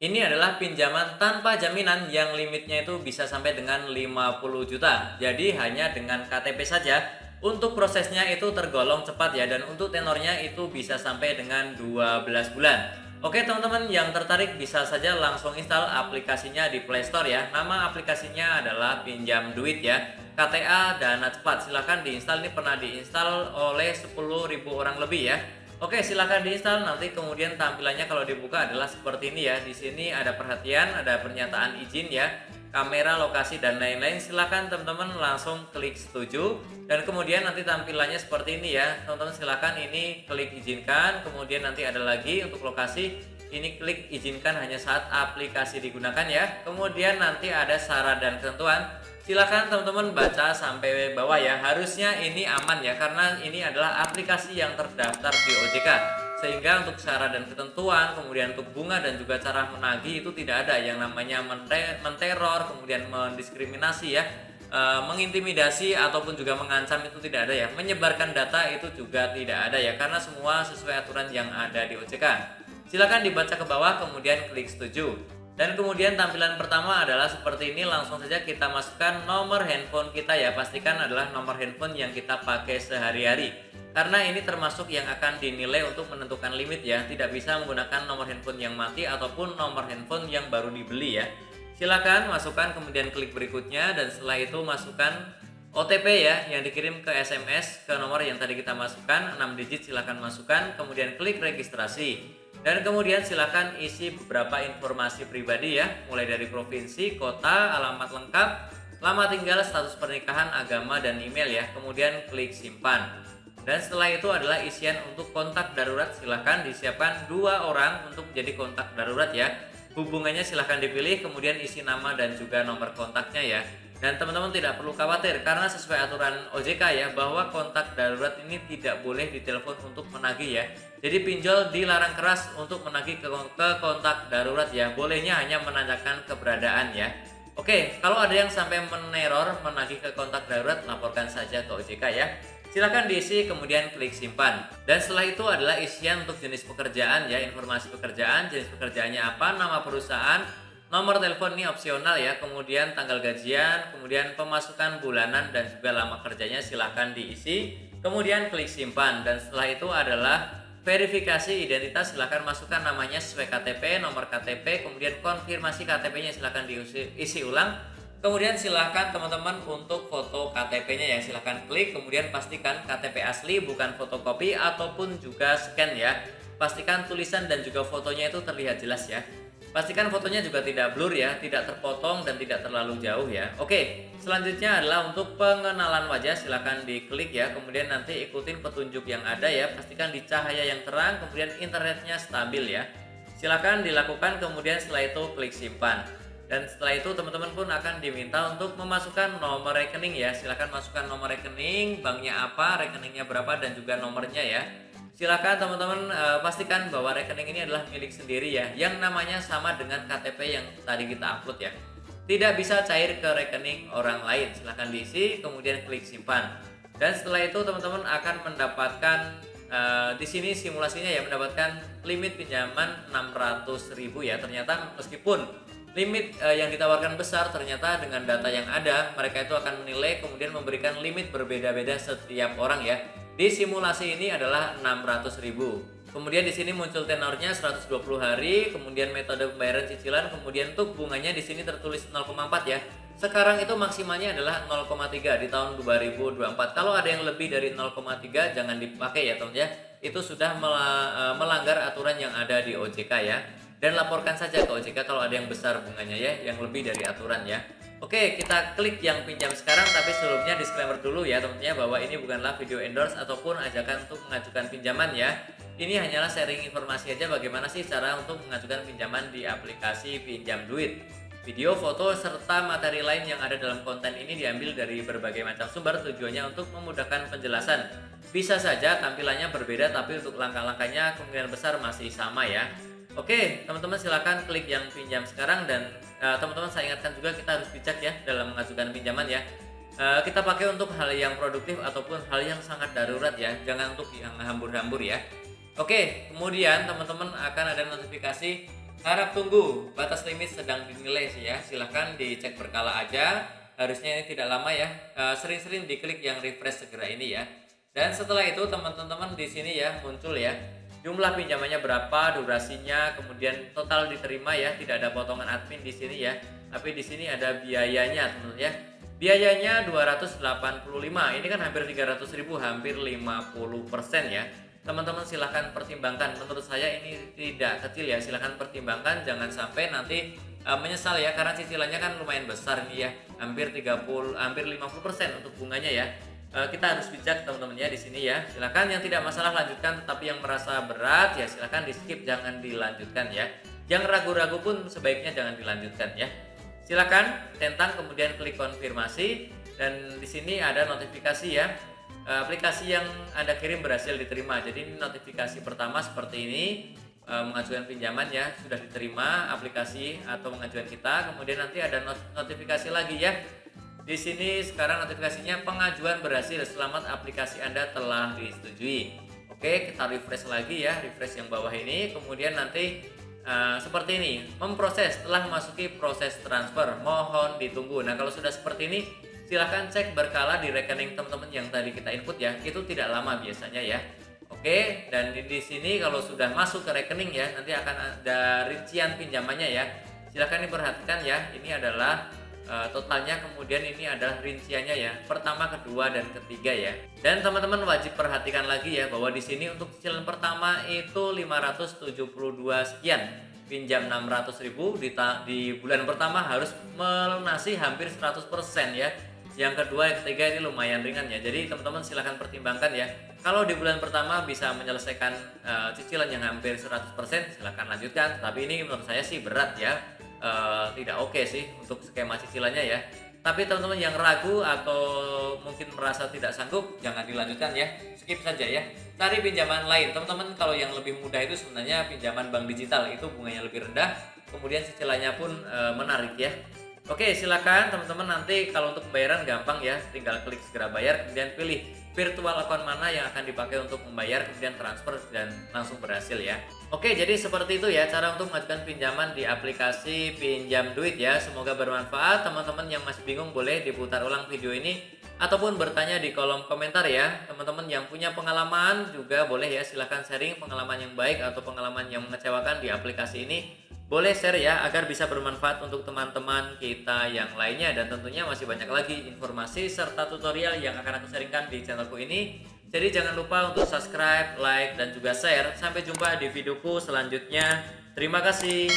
Ini adalah pinjaman tanpa jaminan yang limitnya itu bisa sampai dengan 50 juta. Jadi hanya dengan KTP saja. Untuk prosesnya itu tergolong cepat ya, dan untuk tenornya itu bisa sampai dengan 12 bulan. Oke teman-teman yang tertarik bisa saja langsung install aplikasinya di Play Store ya. Nama aplikasinya adalah Pinjam Duit ya. KTA Dana Cepat. Silahkan diinstal, ini pernah diinstal oleh 10.000 orang lebih ya. Oke, silahkan diinstal. Nanti kemudian tampilannya kalau dibuka adalah seperti ini ya. Di sini ada perhatian, ada pernyataan izin ya, kamera, lokasi, dan lain-lain. Silahkan teman-teman langsung klik setuju. Dan kemudian nanti tampilannya seperti ini ya. Teman-teman silahkan ini klik izinkan. Kemudian nanti ada lagi untuk lokasi. Ini klik izinkan hanya saat aplikasi digunakan ya. Kemudian nanti ada syarat dan ketentuan. Silakan teman-teman baca sampai bawah ya. Harusnya ini aman ya, karena ini adalah aplikasi yang terdaftar di OJK. Sehingga untuk syarat dan ketentuan, kemudian untuk bunga dan juga cara menagih itu tidak ada yang namanya menteror, kemudian mendiskriminasi ya, mengintimidasi ataupun juga mengancam itu tidak ada ya. Menyebarkan data itu juga tidak ada ya, karena semua sesuai aturan yang ada di OJK. Silakan dibaca ke bawah kemudian klik setuju. Dan kemudian tampilan pertama adalah seperti ini, langsung saja kita masukkan nomor handphone kita ya. Pastikan adalah nomor handphone yang kita pakai sehari-hari. Karena ini termasuk yang akan dinilai untuk menentukan limit ya. Tidak bisa menggunakan nomor handphone yang mati ataupun nomor handphone yang baru dibeli ya. Silakan masukkan kemudian klik berikutnya, dan setelah itu masukkan OTP ya yang dikirim ke SMS ke nomor yang tadi kita masukkan 6 digit. Silakan masukkan kemudian klik registrasi. Dan kemudian silakan isi beberapa informasi pribadi ya, mulai dari provinsi, kota, alamat lengkap, lama tinggal, status pernikahan, agama, dan email ya. Kemudian klik simpan. Dan setelah itu adalah isian untuk kontak darurat. Silakan disiapkan 2 orang untuk menjadi kontak darurat ya. Hubungannya silahkan dipilih, kemudian isi nama dan juga nomor kontaknya ya. Dan teman-teman tidak perlu khawatir karena sesuai aturan OJK ya, bahwa kontak darurat ini tidak boleh ditelepon untuk menagih ya. Jadi pinjol dilarang keras untuk menagih ke kontak darurat ya. Bolehnya hanya menanyakan keberadaan ya. Oke, kalau ada yang sampai meneror menagih ke kontak darurat, laporkan saja ke OJK ya. Silakan diisi kemudian klik simpan. Dan setelah itu adalah isian untuk jenis pekerjaan ya, informasi pekerjaan, jenis pekerjaannya apa, nama perusahaan, nomor telepon ini opsional ya, kemudian tanggal gajian, kemudian pemasukan bulanan dan juga lama kerjanya silahkan diisi. Kemudian klik simpan, dan setelah itu adalah verifikasi identitas. Silahkan masukkan namanya sesuai KTP, nomor KTP, kemudian konfirmasi KTP-nya silahkan diisi ulang. Kemudian silahkan teman-teman untuk foto KTP-nya ya, silahkan klik, kemudian pastikan KTP asli bukan fotokopi ataupun juga scan ya. Pastikan tulisan dan juga fotonya itu terlihat jelas ya. Pastikan fotonya juga tidak blur ya, tidak terpotong dan tidak terlalu jauh ya. Oke, selanjutnya adalah untuk pengenalan wajah. Silahkan diklik ya, kemudian nanti ikutin petunjuk yang ada ya. Pastikan di cahaya yang terang, kemudian internetnya stabil ya. Silahkan dilakukan, kemudian setelah itu klik simpan. Dan setelah itu teman-teman pun akan diminta untuk memasukkan nomor rekening ya. Silahkan masukkan nomor rekening, banknya apa, rekeningnya berapa, dan juga nomornya ya. Silakan teman-teman pastikan bahwa rekening ini adalah milik sendiri ya, yang namanya sama dengan KTP yang tadi kita upload ya. Tidak bisa cair ke rekening orang lain. Silahkan diisi, kemudian klik simpan. Dan setelah itu teman-teman akan mendapatkan di sini simulasinya ya, mendapatkan limit pinjaman 600.000 ya. Ternyata meskipun limit yang ditawarkan besar, ternyata dengan data yang ada mereka itu akan menilai kemudian memberikan limit berbeda-beda setiap orang ya. Di simulasi ini adalah 600.000. Kemudian di sini muncul tenornya 120 hari, kemudian metode pembayaran cicilan, kemudian untuk bunganya di sini tertulis 0,4 ya. Sekarang itu maksimalnya adalah 0,3 di tahun 2024. Kalau ada yang lebih dari 0,3 jangan dipakai ya teman ya. Itu sudah melanggar aturan yang ada di OJK ya. Dan laporkan saja ke OJK kalau ada yang besar bunganya ya, yang lebih dari aturan ya. Oke, kita klik yang pinjam sekarang, tapi sebelumnya disclaimer dulu ya teman-teman, bahwa ini bukanlah video endorse ataupun ajakan untuk mengajukan pinjaman ya. Ini hanyalah sharing informasi aja bagaimana sih cara untuk mengajukan pinjaman di aplikasi Pinjam Duit. Video, foto, serta materi lain yang ada dalam konten ini diambil dari berbagai macam sumber, tujuannya untuk memudahkan penjelasan. Bisa saja tampilannya berbeda, tapi untuk langkah-langkahnya kemungkinan besar masih sama ya. Oke, teman-teman silakan klik yang pinjam sekarang, dan teman-teman saya ingatkan juga kita harus bijak ya dalam mengajukan pinjaman ya. Kita pakai untuk hal yang produktif ataupun hal yang sangat darurat ya, jangan untuk yang hambur-hambur ya. Oke, kemudian teman-teman akan ada notifikasi Harap tunggu, batas limit sedang dinilai sih ya. Silahkan dicek berkala aja. Harusnya ini tidak lama ya. Sering-sering diklik yang refresh segera ini ya. Dan setelah itu teman-teman di sini ya muncul ya jumlah pinjamannya berapa, durasinya, kemudian total diterima ya. Tidak ada potongan admin di sini ya. Tapi di sini ada biayanya teman-teman ya. Biayanya 285. Ini kan hampir 300.000, hampir 50% ya. Teman-teman silahkan pertimbangkan, menurut saya ini tidak kecil ya, silahkan pertimbangkan, jangan sampai nanti menyesal ya, karena cicilannya kan lumayan besar nih ya, hampir 50% untuk bunganya ya. Kita harus bijak teman-teman ya di sini ya. Silahkan yang tidak masalah lanjutkan, tetapi yang merasa berat ya silahkan di skip, jangan dilanjutkan ya. Yang ragu-ragu pun sebaiknya jangan dilanjutkan ya. Silahkan centang kemudian klik konfirmasi, dan di sini ada notifikasi ya. Aplikasi yang Anda kirim berhasil diterima. Jadi ini notifikasi pertama seperti ini, mengajukan pinjaman ya sudah diterima aplikasi atau pengajuan kita. Kemudian nanti ada notifikasi lagi ya. Di sini sekarang notifikasinya pengajuan berhasil, selamat aplikasi Anda telah disetujui. Oke, kita refresh lagi ya, refresh yang bawah ini. Kemudian nanti seperti ini, memproses telah memasuki proses transfer, mohon ditunggu. Nah, kalau sudah seperti ini silahkan cek berkala di rekening teman-teman yang tadi kita input ya, itu tidak lama biasanya ya. Oke, dan di sini kalau sudah masuk ke rekening ya, nanti akan ada rincian pinjamannya ya. Silahkan diperhatikan ya, ini adalah totalnya, kemudian ini adalah rinciannya ya, pertama, kedua, dan ketiga ya. Dan teman-teman wajib perhatikan lagi ya, bahwa di sini untuk cicilan pertama itu 572 sekian, pinjam 600.000 di bulan pertama harus melunasi hampir 100% ya. Yang kedua, yang ketiga ini lumayan ringan ya. Jadi teman-teman silahkan pertimbangkan ya. Kalau di bulan pertama bisa menyelesaikan cicilan yang hampir 100%, silahkan lanjutkan. Tapi ini menurut saya sih berat ya. Tidak oke sih untuk skema cicilannya ya. Tapi teman-teman yang ragu atau mungkin merasa tidak sanggup, jangan dilanjutkan ya. Skip saja ya. Cari pinjaman lain. Teman-teman kalau yang lebih mudah itu sebenarnya pinjaman bank digital, itu bunganya lebih rendah. Kemudian cicilannya pun menarik ya. Oke, silakan teman-teman, nanti kalau untuk pembayaran gampang ya, tinggal klik segera bayar, kemudian pilih virtual account mana yang akan dipakai untuk membayar, kemudian transfer, dan langsung berhasil ya. Oke, jadi seperti itu ya cara untuk mengajukan pinjaman di aplikasi Pinjam Duit ya. Semoga bermanfaat. Teman-teman yang masih bingung boleh diputar ulang video ini ataupun bertanya di kolom komentar ya. Teman-teman yang punya pengalaman juga boleh ya, silahkan sharing pengalaman yang baik atau pengalaman yang mengecewakan di aplikasi ini. Boleh share ya, agar bisa bermanfaat untuk teman-teman kita yang lainnya. Dan tentunya masih banyak lagi informasi serta tutorial yang akan aku sharingkan di channelku ini. Jadi jangan lupa untuk subscribe, like, dan juga share. Sampai jumpa di videoku selanjutnya. Terima kasih.